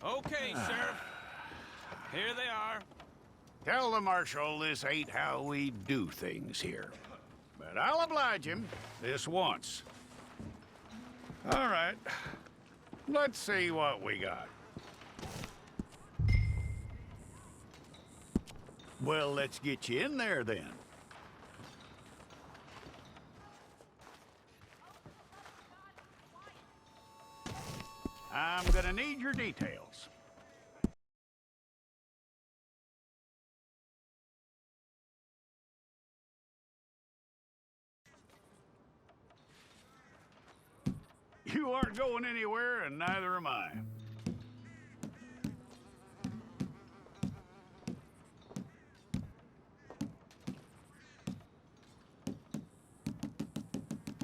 Okay, Sheriff. Here they are. Tell the Marshal this ain't how we do things here. But I'll oblige him this once. All right. Let's see what we got. Well, let's get you in there then. I'm gonna need your details. You aren't going anywhere, and neither am I.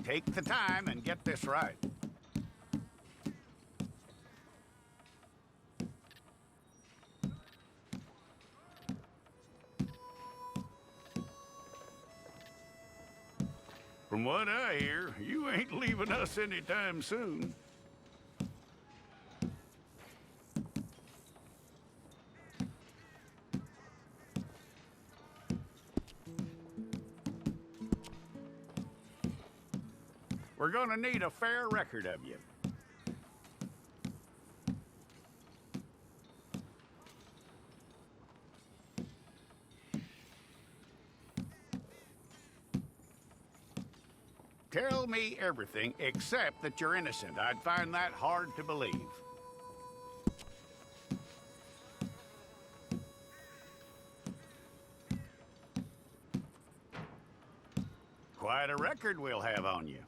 Take the time and get this right. From what I hear, you ain't leaving us anytime soon. We're gonna need a fair record of you. Tell me everything except that you're innocent. I'd find that hard to believe. Quite a record we'll have on you.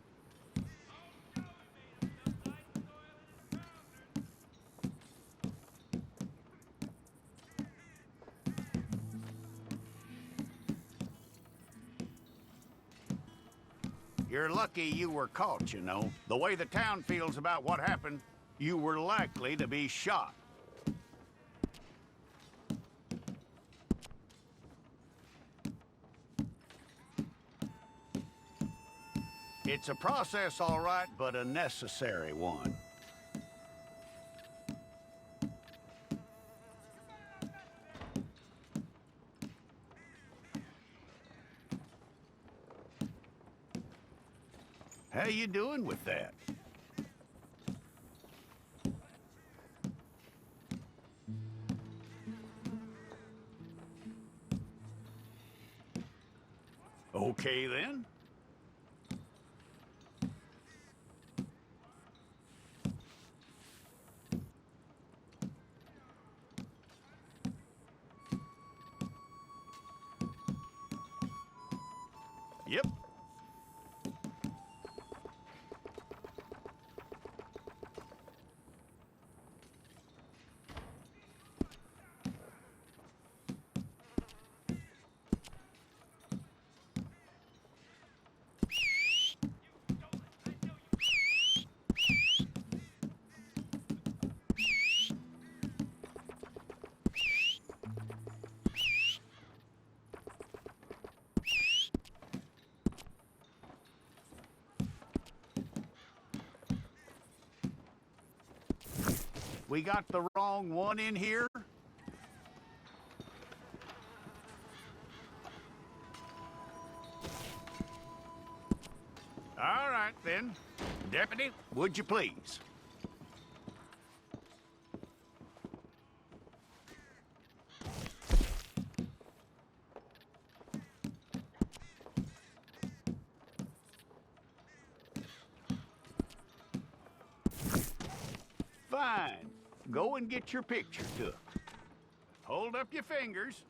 You're lucky you were caught, you know. The way the town feels about what happened, you were likely to be shot. It's a process, all right, but a necessary one. How you doing with that? Okay, then. Yep. We got the wrong one in here? All right, then. Deputy, would you please? Fine. Go and get your picture took. Hold up your fingers.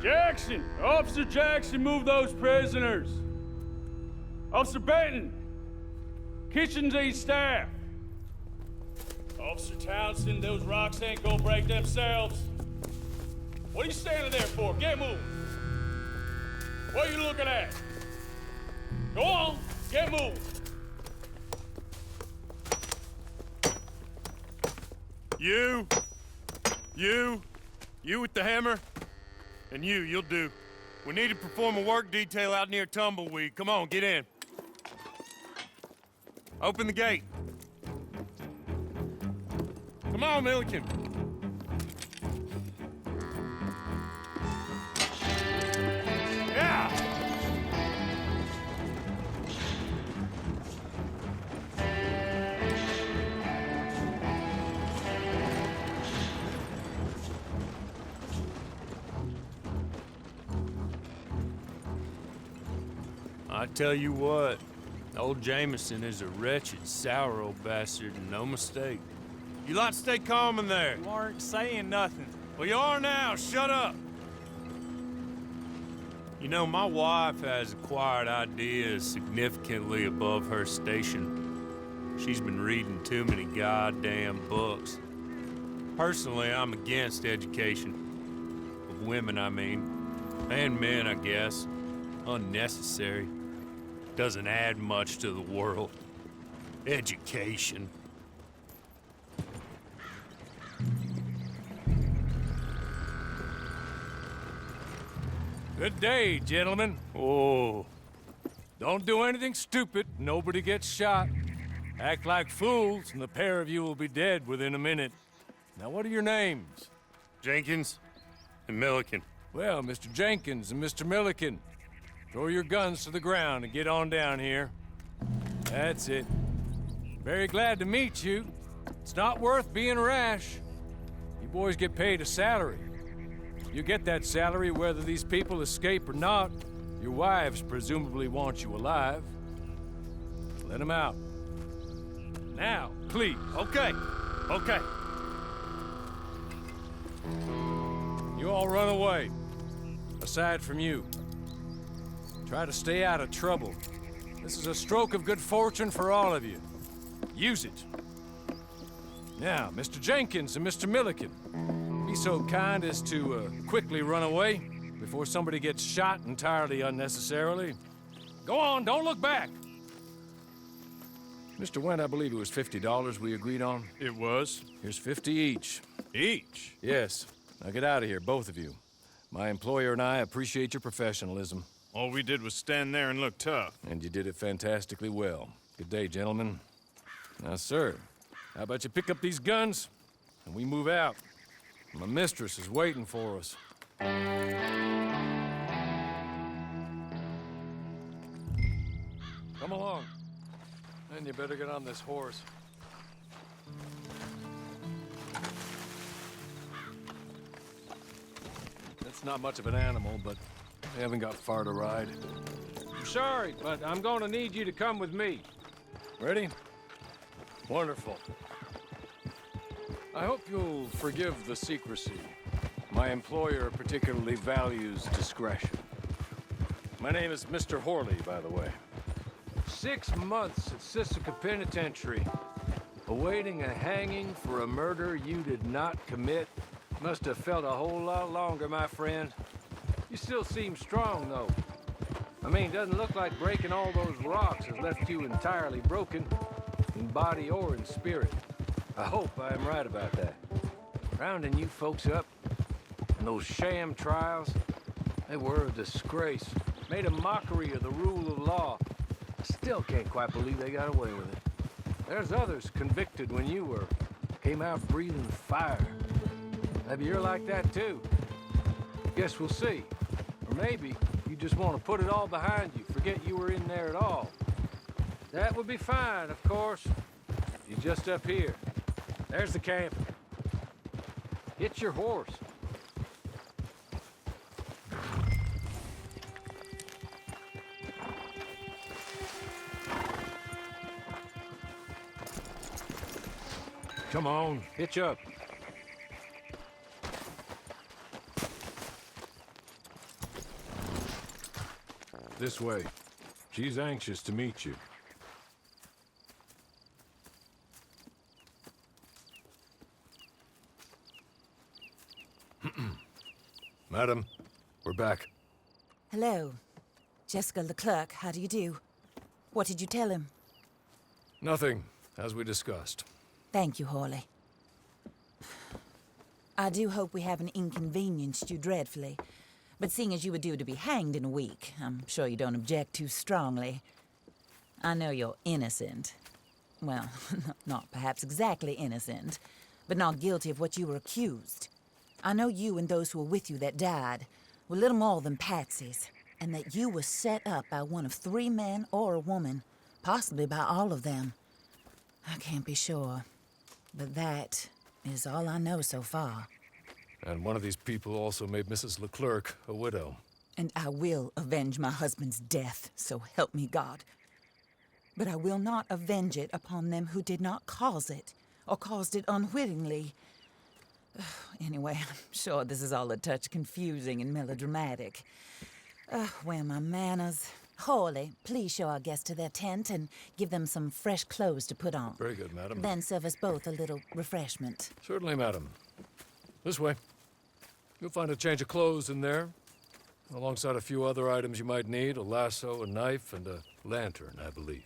Jackson! Officer Jackson, move those prisoners! Officer Benton! Kitchens and staff! Officer Townsend, those rocks ain't gonna break themselves. What are you standing there for? Get moving! What are you looking at? Go on, get moving! You with the hammer? And you'll do. We need to perform a work detail out near Tumbleweed. Come on, get in. Open the gate. Come on, Milliken. Yeah! I tell you what, old Jameson is a wretched, sour old bastard, and no mistake. You lot stay calm in there. You aren't saying nothing. Well, you are now. Shut up. You know, my wife has acquired ideas significantly above her station. She's been reading too many goddamn books. Personally, I'm against education. Of women, I mean. And men, I guess. Unnecessary. Doesn't add much to the world. Education. Good day, gentlemen. Oh. Don't do anything stupid. Nobody gets shot. Act like fools, and the pair of you will be dead within a minute. Now, what are your names? Jenkins and Milliken. Well, Mr. Jenkins and Mr. Milliken, throw your guns to the ground and get on down here. That's it. Very glad to meet you. It's not worth being rash. You boys get paid a salary. You get that salary whether these people escape or not. Your wives presumably want you alive. Let them out. Now, please. Okay. You all run away. Aside from you. Try to stay out of trouble. This is a stroke of good fortune for all of you. Use it. Now, Mr. Jenkins and Mr. Milliken, be so kind as to quickly run away before somebody gets shot entirely unnecessarily. Go on, don't look back. Mr. Wendt, I believe it was $50 we agreed on. It was. Here's 50 each. Each? Yes. Now get out of here, both of you. My employer and I appreciate your professionalism. All we did was stand there and look tough. And you did it fantastically well. Good day, gentlemen. Now, sir, how about you pick up these guns and we move out? My mistress is waiting for us. Come along. And you better get on this horse. It's not much of an animal, but they haven't got far to ride. I'm sorry, but I'm gonna need you to come with me. Ready? Wonderful. I hope you'll forgive the secrecy. My employer particularly values discretion. My name is Mr. Horley, by the way. 6 months at Sisika Penitentiary, awaiting a hanging for a murder you did not commit. Must have felt a whole lot longer, my friend. You still seem strong, though. I mean, doesn't look like breaking all those rocks has left you entirely broken, in body or in spirit. I hope I am right about that. Rounding you folks up, and those sham trials, they were a disgrace. Made a mockery of the rule of law. I still can't quite believe they got away with it. There's others convicted when you were. Came out breathing fire. Maybe you're like that too. Guess we'll see. Or maybe you just want to put it all behind you, forget you were in there at all. That would be fine, of course. You're just up here. There's the camp. Hit your horse. Come on, hitch up. This way. She's anxious to meet you. Madam, we're back. Hello. Jessica Leclerc, how do you do? What did you tell him? Nothing, as we discussed. Thank you, Horley. I do hope we haven't inconvenienced you dreadfully. But seeing as you were due to be hanged in a week, I'm sure you don't object too strongly. I know you're innocent. Well, not perhaps exactly innocent, but not guilty of what you were accused. I know you and those who were with you that died were little more than patsies, and that you were set up by one of 3 men or a woman, possibly by all of them. I can't be sure, but that is all I know so far. And one of these people also made Mrs. Leclerc a widow. And I will avenge my husband's death, so help me God. But I will not avenge it upon them who did not cause it, or caused it unwittingly. Anyway, I'm sure this is all a touch confusing and melodramatic. Where are my manners? Horley, please show our guests to their tent and give them some fresh clothes to put on. Very good, madam. Then serve us both a little refreshment. Certainly, madam. This way. You'll find a change of clothes in there, alongside a few other items you might need, a lasso, a knife, and a lantern, I believe.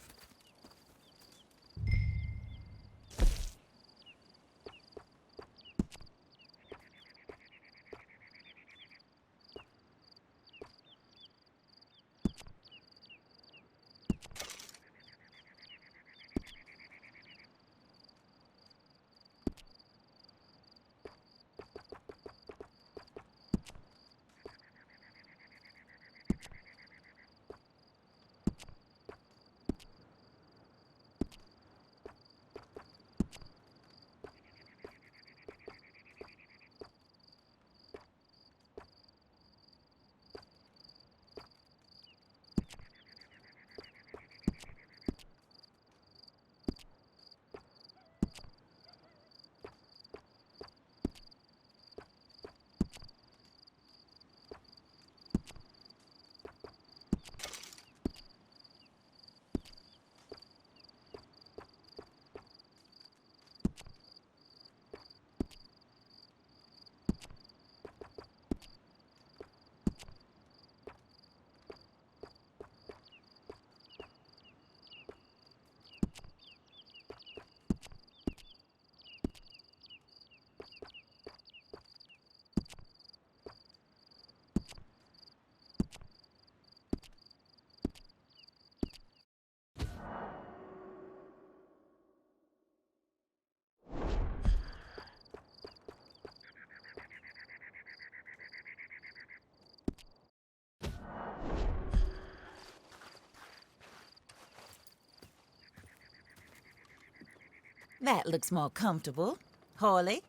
That looks more comfortable. Hawley,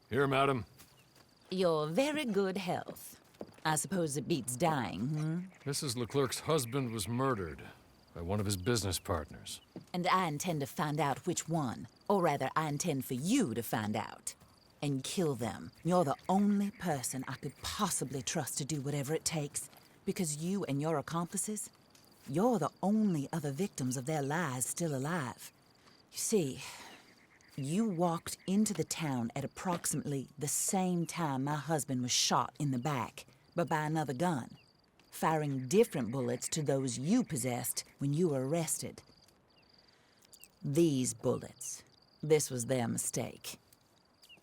Here, madam. your very good health. I suppose it beats dying, Mrs. Leclerc's husband was murdered by one of his business partners. And I intend to find out which one. Or rather, I intend for you to find out. And kill them. You're the only person I could possibly trust to do whatever it takes. Because you and your accomplices, you're the only other victims of their lies still alive. You see, you walked into the town at approximately the same time my husband was shot in the back, but by another gun, firing different bullets to those you possessed when you were arrested. These bullets, this was their mistake.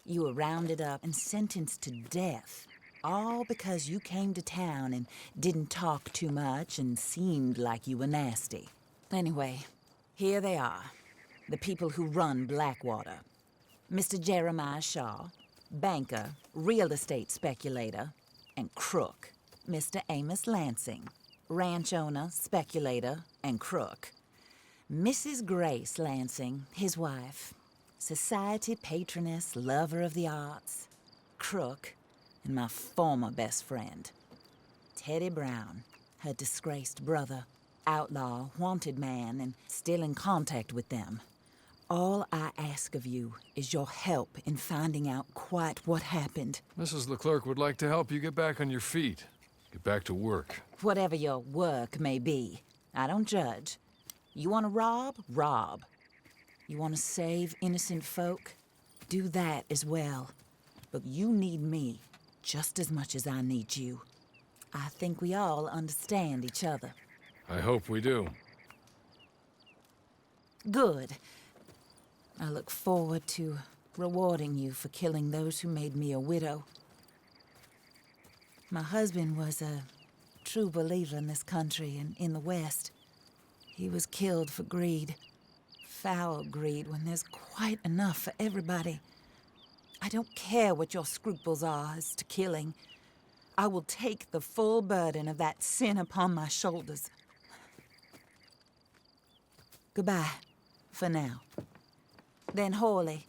You were rounded up and sentenced to death, all because you came to town and didn't talk too much and seemed like you were nasty. Anyway, here they are, the people who run Blackwater. Mr. Jeremiah Shaw, banker, real estate speculator, and crook. Mr. Amos Lansing, ranch owner, speculator, and crook. Mrs. Grace Lansing, his wife, society patroness, lover of the arts, crook, and my former best friend. Teddy Brown, her disgraced brother, outlaw, wanted man, and still in contact with them. All I ask of you is your help in finding out quite what happened. Mrs. Leclerc would like to help you get back on your feet. Get back to work. Whatever your work may be, I don't judge. You want to rob? Rob. You want to save innocent folk? Do that as well. But you need me just as much as I need you. I think we all understand each other. I hope we do. Good. I look forward to rewarding you for killing those who made me a widow. My husband was a true believer in this country and in the West. He was killed for greed. Foul greed when there's quite enough for everybody. I don't care what your scruples are as to killing. I will take the full burden of that sin upon my shoulders. Goodbye, for now. Then Hawley,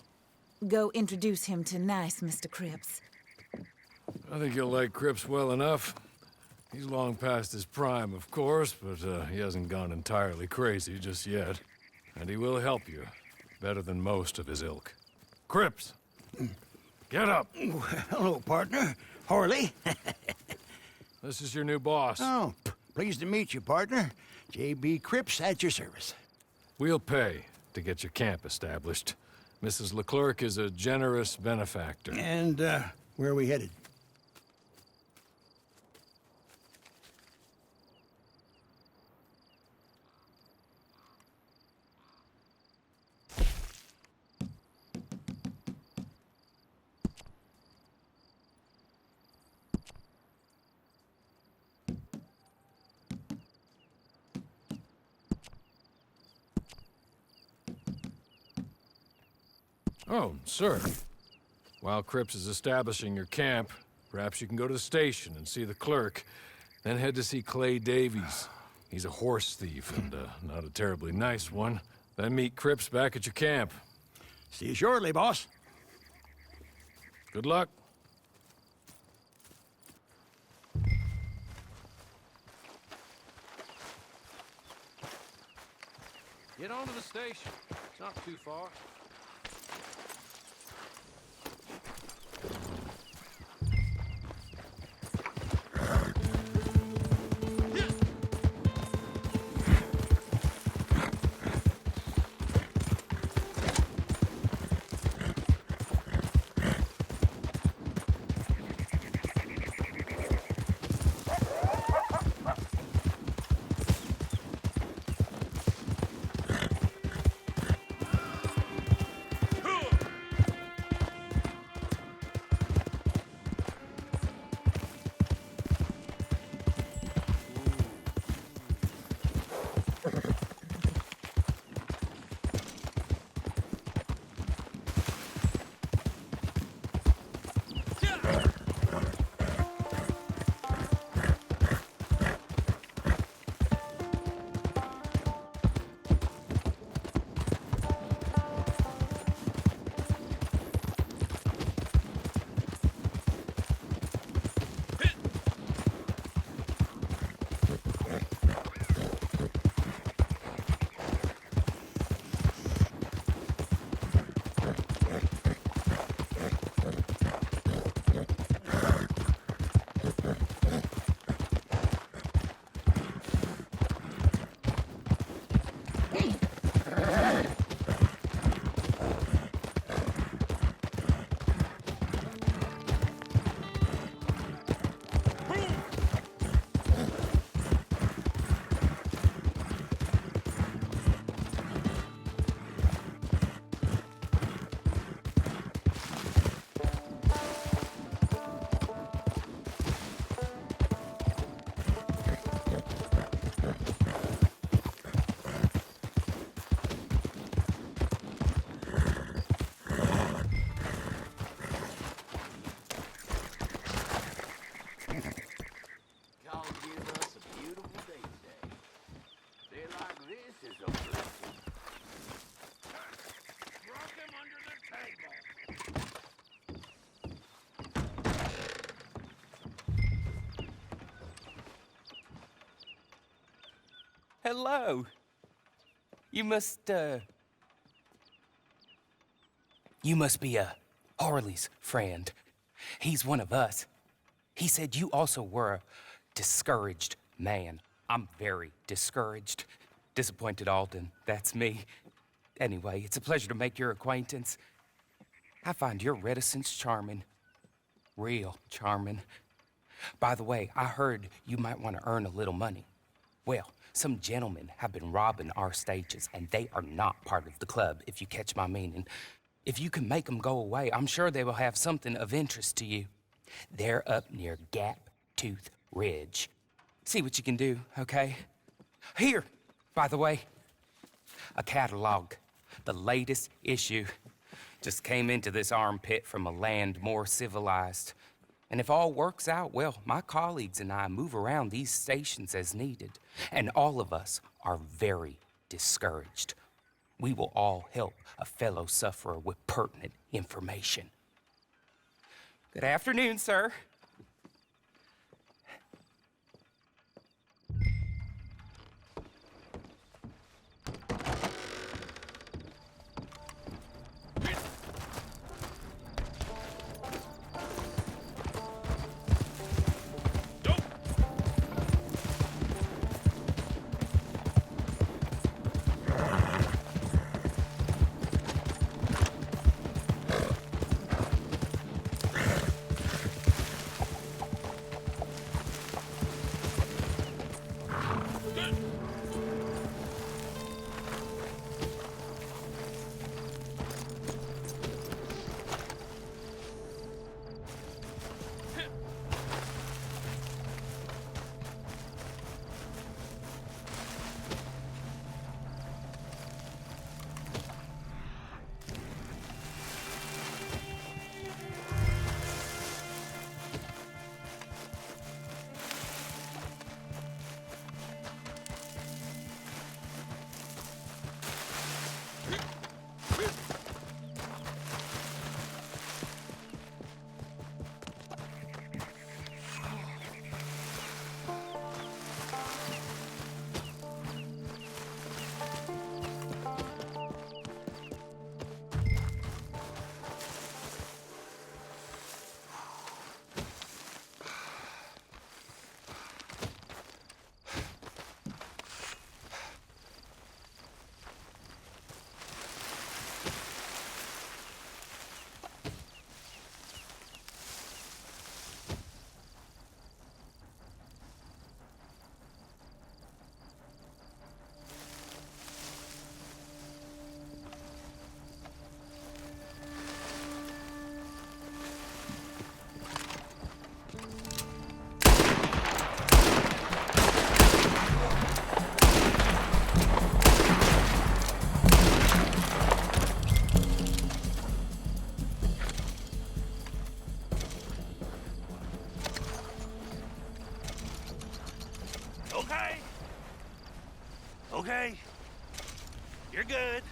go introduce him to nice Mr. Cripps. I think you'll like Cripps well enough. He's long past his prime, of course, but he hasn't gone entirely crazy just yet. And he will help you, better than most of his ilk. Cripps! Get up! Hello, partner. Hawley. This is your new boss. Oh, pleased to meet you, partner. J.B. Cripps at your service. We'll pay to get your camp established. Mrs. Leclerc is a generous benefactor. And, where are we headed? Oh, sir. While Cripps is establishing your camp, perhaps you can go to the station and see the clerk, then head to see Clay Davies. He's a horse thief, and not a terribly nice one. Then meet Cripps back at your camp. See you shortly, boss. Good luck. Get on to the station. It's not too far. hello. You must be Harley's friend. He's one of us. He said you also were a discouraged man. I'm very discouraged. Disappointed Alden, that's me. Anyway, it's a pleasure to make your acquaintance. I find your reticence charming. Real charming. By the way, I heard you might want to earn a little money. Well, some gentlemen have been robbing our stages, and they are not part of the club, if you catch my meaning. If you can make them go away, I'm sure they will have something of interest to you. They're up near Gap Tooth Ridge. See what you can do, okay? Here, by the way, a catalog. The latest issue. Just came into this armpit from a land more civilized. And if all works out, well, my colleagues and I move around these stations as needed. And all of us are very discouraged. We will all help a fellow sufferer with pertinent information. Good afternoon, sir. Okay. You're good.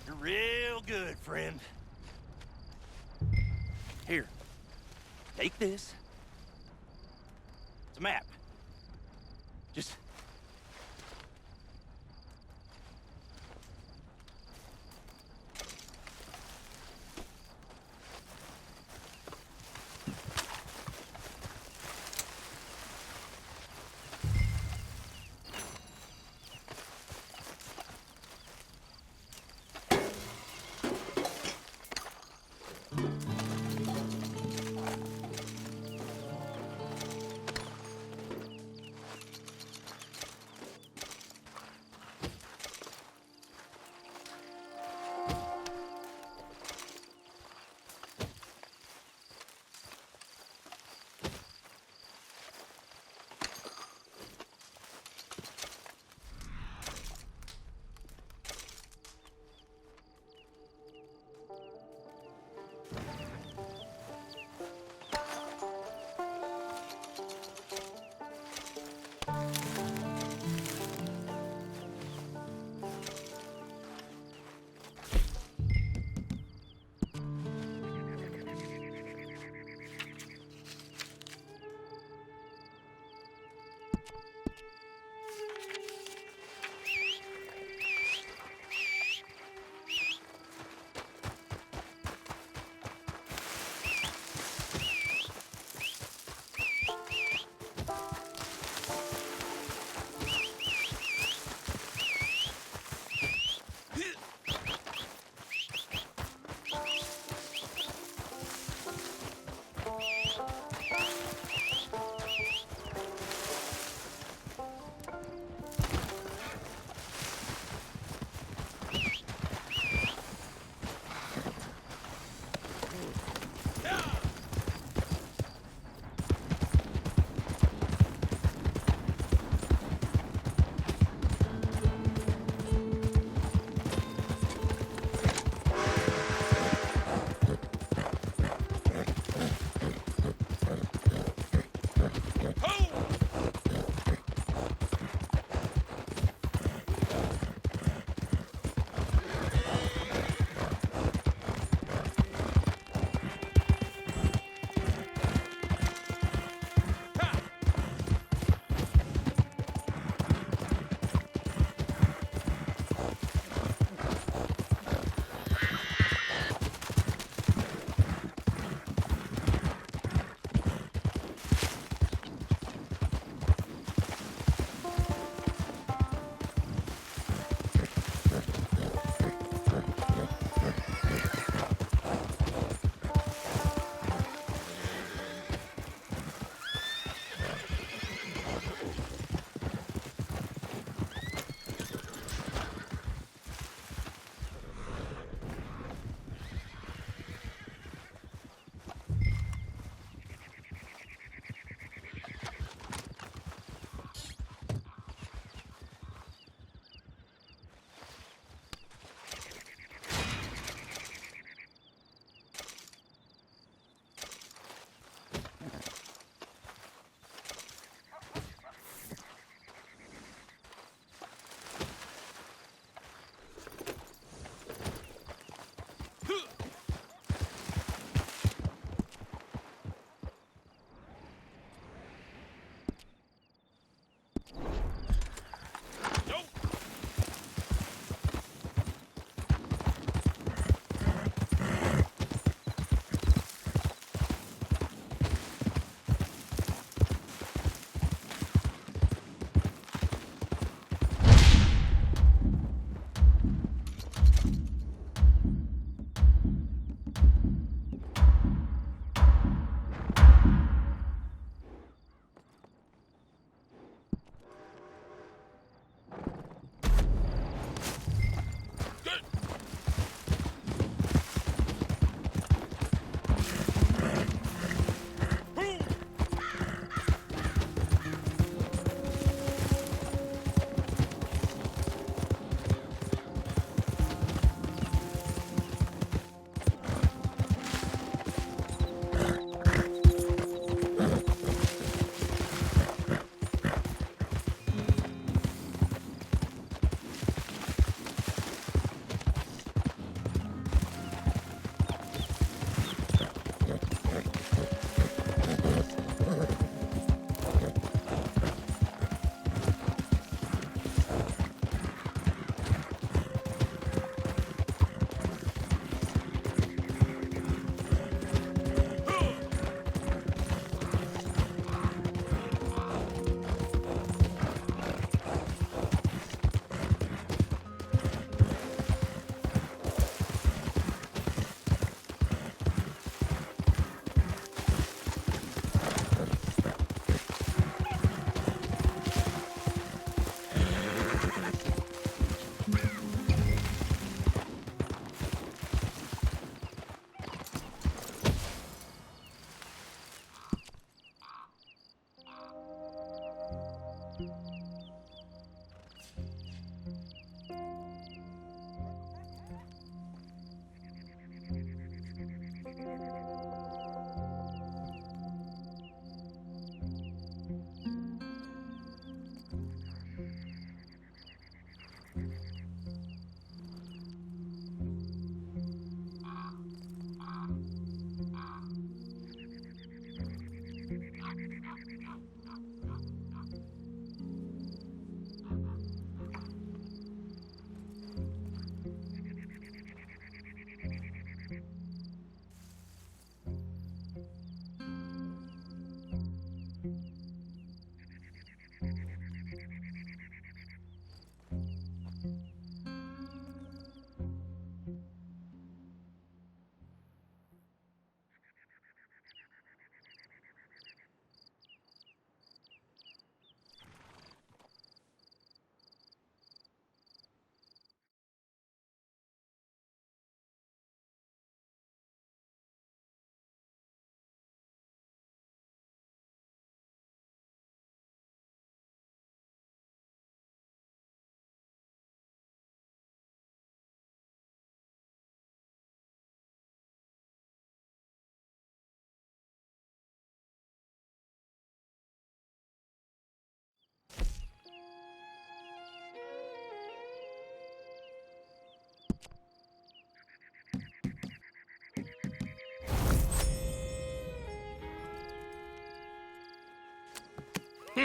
You're real good, friend. Here. Take this. It's a map. Just...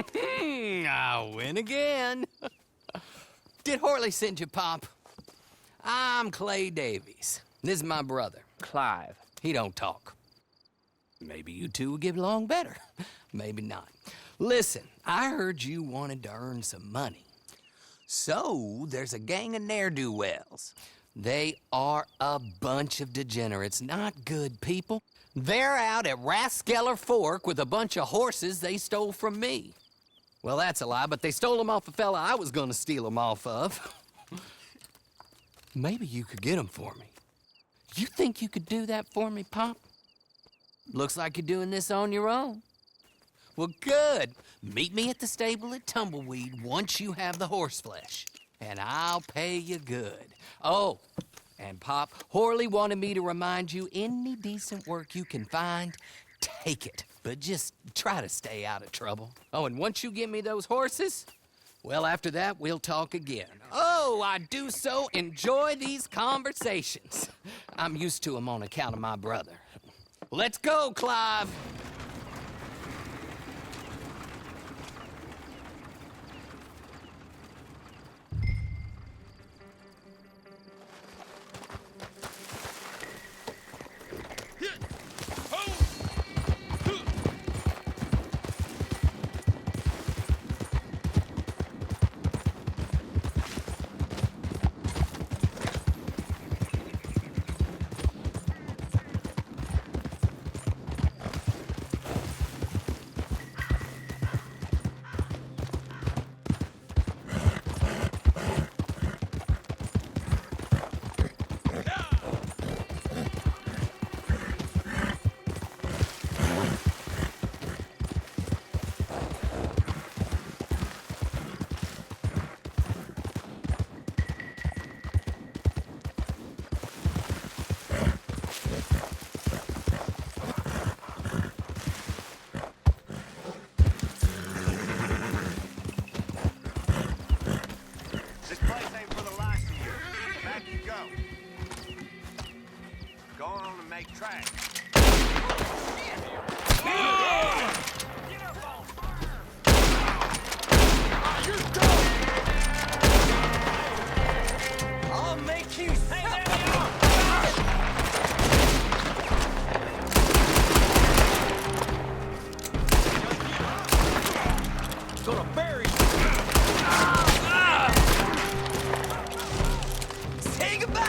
I win again. Did Horley send you, Pop? I'm Clay Davies. This is my brother, Clive. He don't talk. Maybe you two will get along better. Maybe not. Listen, I heard you wanted to earn some money. So, there's a gang of ne'er-do-wells. They are a bunch of degenerates, not good people. They're out at Raskeller Fork with a bunch of horses they stole from me. Well, that's a lie, but they stole them off a fella I was gonna steal them off of. Maybe you could get them for me. You think you could do that for me, Pop? Looks like you're doing this on your own. Well, good. Meet me at the stable at Tumbleweed once you have the horse flesh, and I'll pay you good. Oh, and Pop, Horley wanted me to remind you, any decent work you can find, take it. But just try to stay out of trouble. Oh, and once you give me those horses, well, after that, we'll talk again. Oh, I do so enjoy these conversations. I'm used to them on account of my brother. Let's go, Clive. This place ain't for the likes of you. Back you go. Go on and make tracks. I'll make you stay there. Gonna bury you. Say goodbye.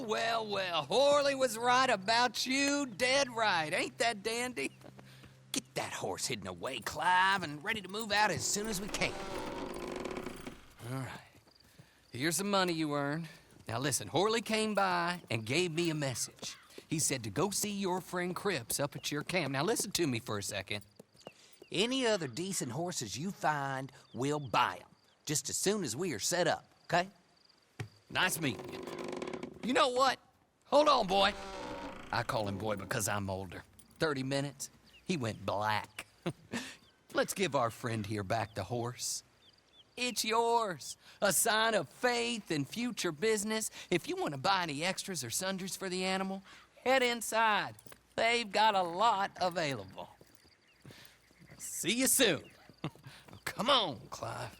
well, well. Horley was right about you, dead right. Ain't that dandy? Get that horse hidden away, Clive, and ready to move out as soon as we can. All right. Here's the money you earned. Now listen, Horley came by and gave me a message. He said to go see your friend Cripps up at your camp. Now listen to me for a second. Any other decent horses you find, we'll buy them. Just as soon as we are set up, okay? Nice meeting you. You know what? Hold on, boy. I call him boy because I'm older. 30 minutes, he went black. Let's give our friend here back the horse. It's yours. A sign of faith and future business. If you want to buy any extras or sundries for the animal, head inside. They've got a lot available. See you soon. Come on, Clive.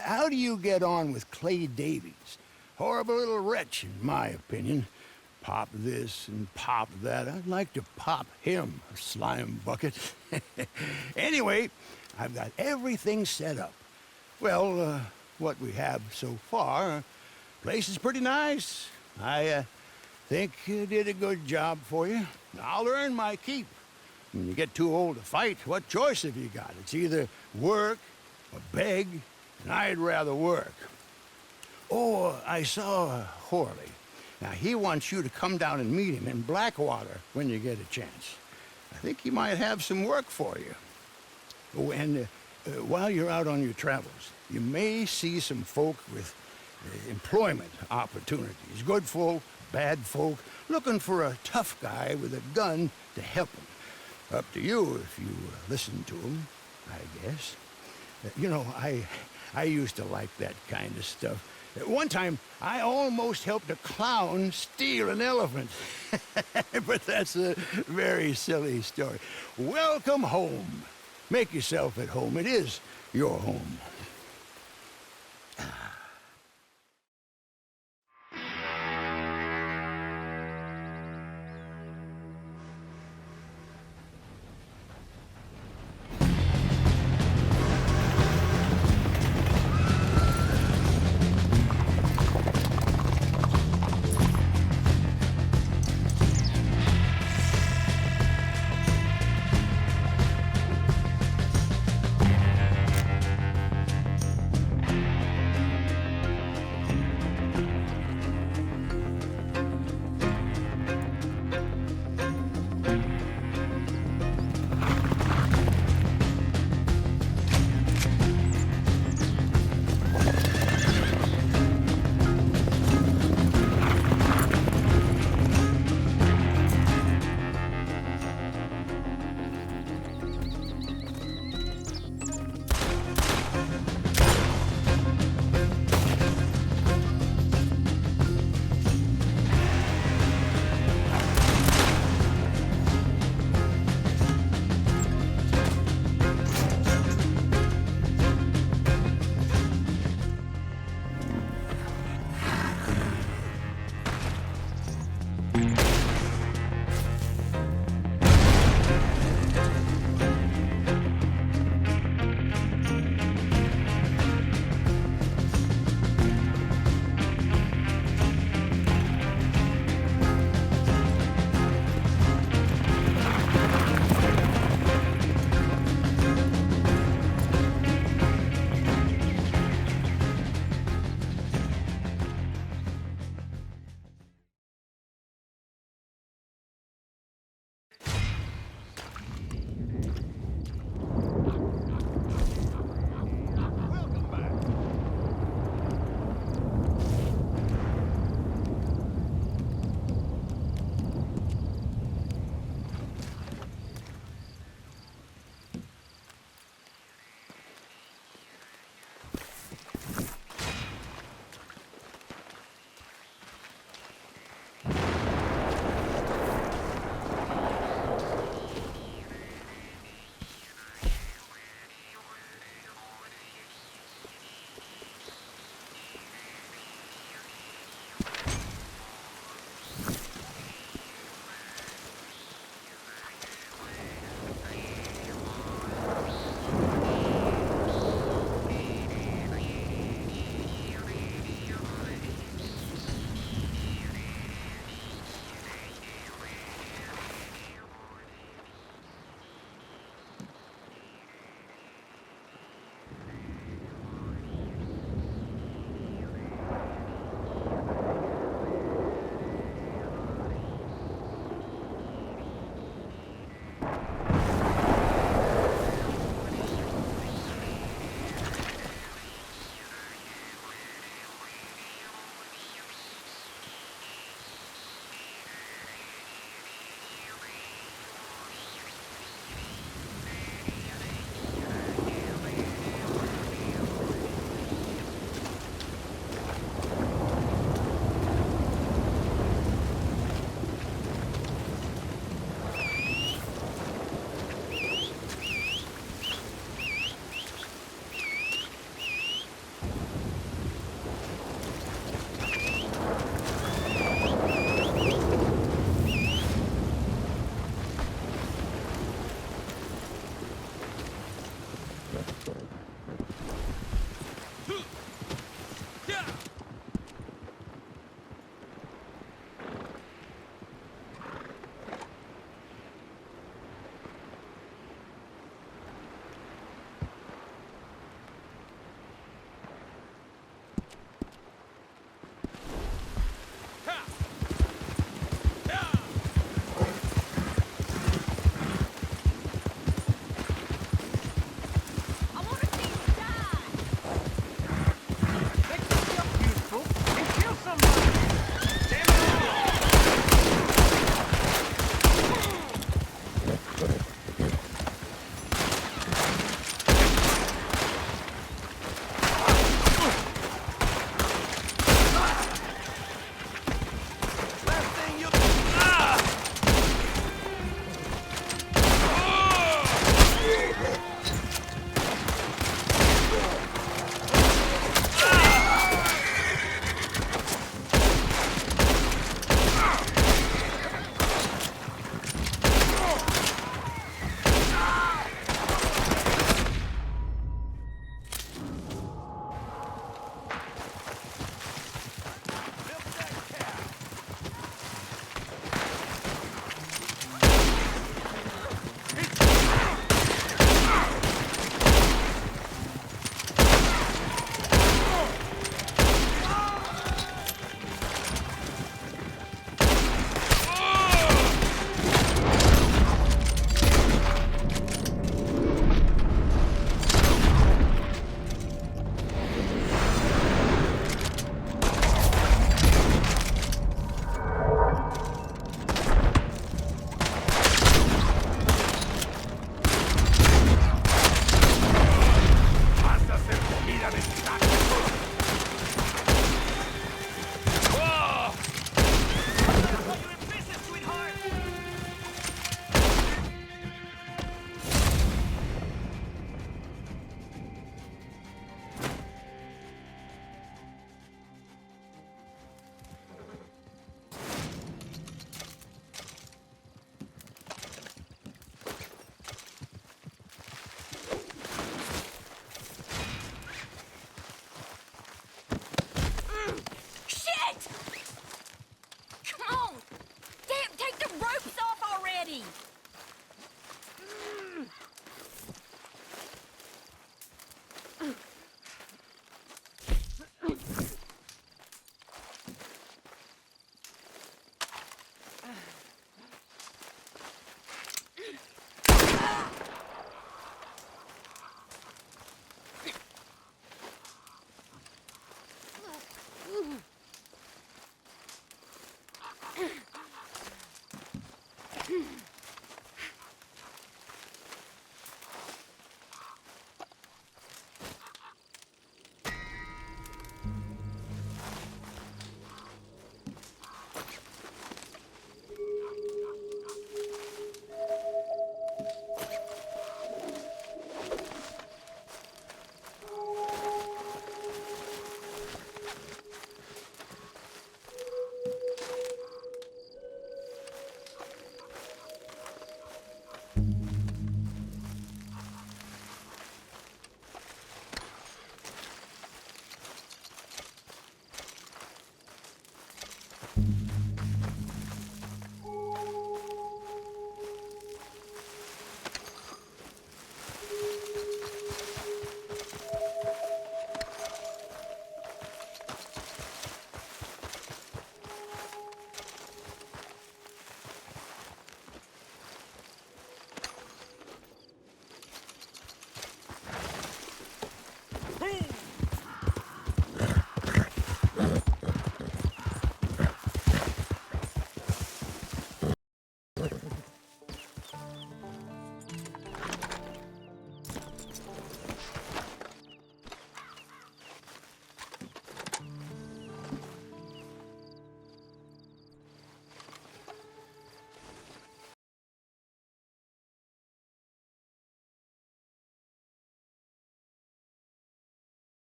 How do you get on with Clay Davies? Horrible little wretch, in my opinion. Pop this and pop that. I'd like to pop him, a slime bucket. Anyway, I've got everything set up. Well, what we have so far, place is pretty nice. I think you did a good job for you. I'll earn my keep. When you get too old to fight, what choice have you got? It's either work or beg, and I'd rather work. Oh, I saw Horley. Now, he wants you to come down and meet him in Blackwater when you get a chance. I think he might have some work for you. Oh, and while you're out on your travels, you may see some folk with employment opportunities. Good folk, bad folk, looking for a tough guy with a gun to help them. Up to you if you listen to them, I guess. You know, I used to like that kind of stuff. One time, I almost helped a clown steal an elephant. But that's a very silly story. Welcome home. Make yourself at home. It is your home.